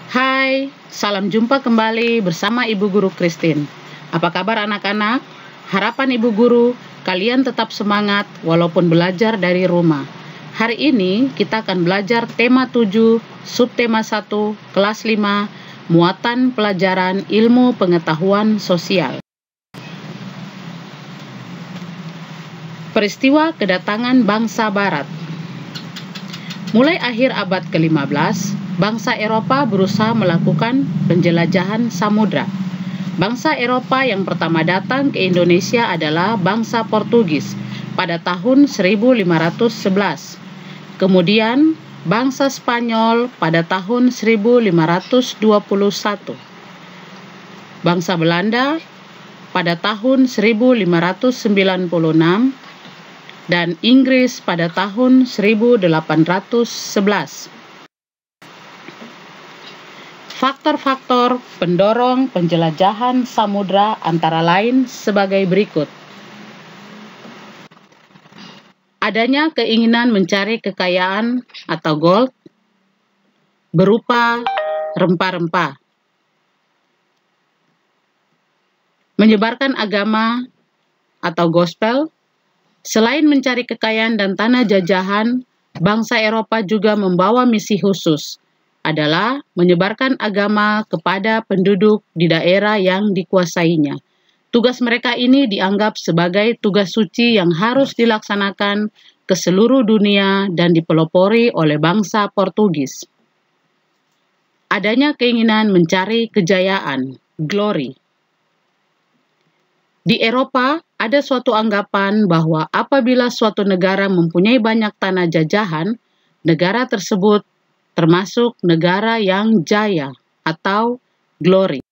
Hai, salam jumpa kembali bersama Ibu Guru Christine. Apa kabar anak-anak? Harapan Ibu Guru, kalian tetap semangat walaupun belajar dari rumah. Hari ini kita akan belajar tema 7, subtema 1, kelas 5, muatan pelajaran ilmu pengetahuan sosial. Peristiwa kedatangan bangsa Barat. Mulai akhir abad ke-15, bangsa Eropa berusaha melakukan penjelajahan samudra. Bangsa Eropa yang pertama datang ke Indonesia adalah bangsa Portugis pada tahun 1511. Kemudian bangsa Spanyol pada tahun 1521. Bangsa Belanda pada tahun 1596 dan Inggris pada tahun 1811. Faktor-faktor pendorong penjelajahan samudra antara lain sebagai berikut. Adanya keinginan mencari kekayaan atau gold berupa rempah-rempah. Menyebarkan agama atau gospel. Selain mencari kekayaan dan tanah jajahan, bangsa Eropa juga membawa misi khusus, adalah menyebarkan agama kepada penduduk di daerah yang dikuasainya. Tugas mereka ini dianggap sebagai tugas suci yang harus dilaksanakan ke seluruh dunia dan dipelopori oleh bangsa Portugis. Adanya keinginan mencari kejayaan, glory. Di Eropa, ada suatu anggapan bahwa apabila suatu negara mempunyai banyak tanah jajahan, negara tersebut termasuk negara yang jaya atau glory.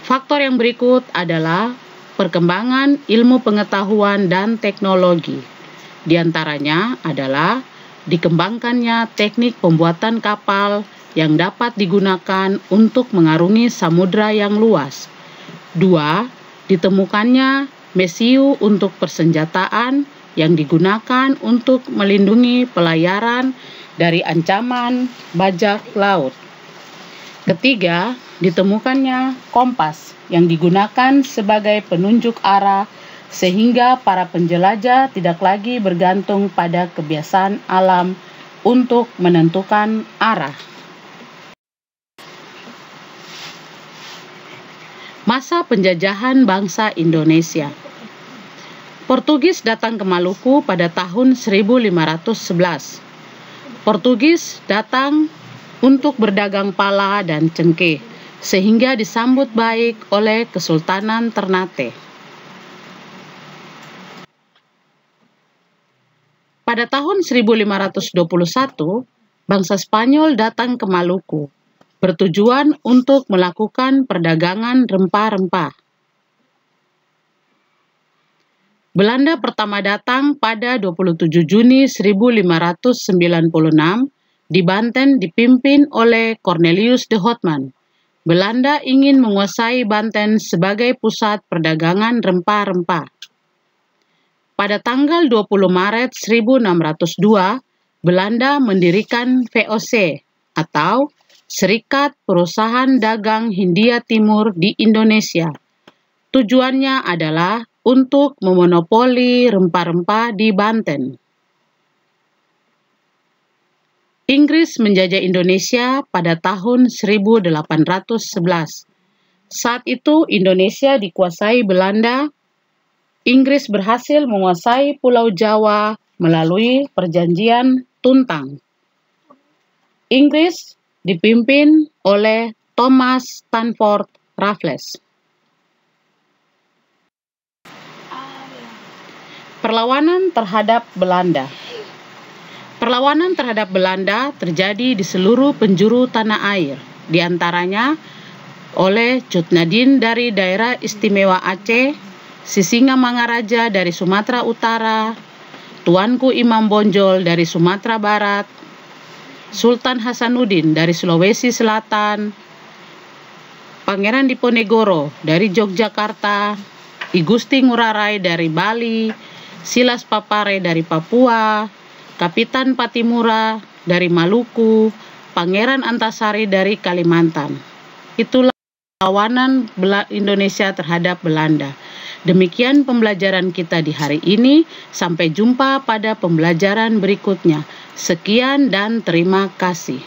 Faktor yang berikut adalah perkembangan ilmu pengetahuan dan teknologi. Di antaranya adalah dikembangkannya teknik pembuatan kapal yang dapat digunakan untuk mengarungi samudra yang luas. 2. Ditemukannya mesiu untuk persenjataan yang digunakan untuk melindungi pelayaran dari ancaman bajak laut. 3. Ditemukannya kompas yang digunakan sebagai penunjuk arah sehingga para penjelajah tidak lagi bergantung pada kebiasaan alam untuk menentukan arah. Masa penjajahan bangsa Indonesia. Portugis datang ke Maluku pada tahun 1511. Portugis datang untuk berdagang pala dan cengkeh, sehingga disambut baik oleh Kesultanan Ternate. Pada tahun 1521, bangsa Spanyol datang ke Maluku, bertujuan untuk melakukan perdagangan rempah-rempah. Belanda pertama datang pada 27 Juni 1596 di Banten dipimpin oleh Cornelius de Houtman. Belanda ingin menguasai Banten sebagai pusat perdagangan rempah-rempah. Pada tanggal 20 Maret 1602, Belanda mendirikan VOC atau Serikat Perusahaan Dagang Hindia Timur di Indonesia. Tujuannya adalah untuk memonopoli rempah-rempah di Banten. Inggris menjajah Indonesia pada tahun 1811. Saat itu Indonesia dikuasai Belanda. Inggris berhasil menguasai Pulau Jawa melalui Perjanjian Tuntang. Inggris dipimpin oleh Thomas Stamford Raffles. Perlawanan terhadap Belanda. Perlawanan terhadap Belanda terjadi di seluruh penjuru tanah air, di antaranya oleh Cut Nyaddin dari daerah istimewa Aceh, Sisingamangaraja dari Sumatera Utara, Tuanku Imam Bonjol dari Sumatera Barat, Sultan Hasanuddin dari Sulawesi Selatan, Pangeran Diponegoro dari Yogyakarta, I Gusti Ngurah Rai dari Bali, Silas Papare dari Papua, Kapitan Patimura dari Maluku, Pangeran Antasari dari Kalimantan. Itulah perlawanan Indonesia terhadap Belanda. Demikian pembelajaran kita di hari ini. Sampai jumpa pada pembelajaran berikutnya. Sekian dan terima kasih.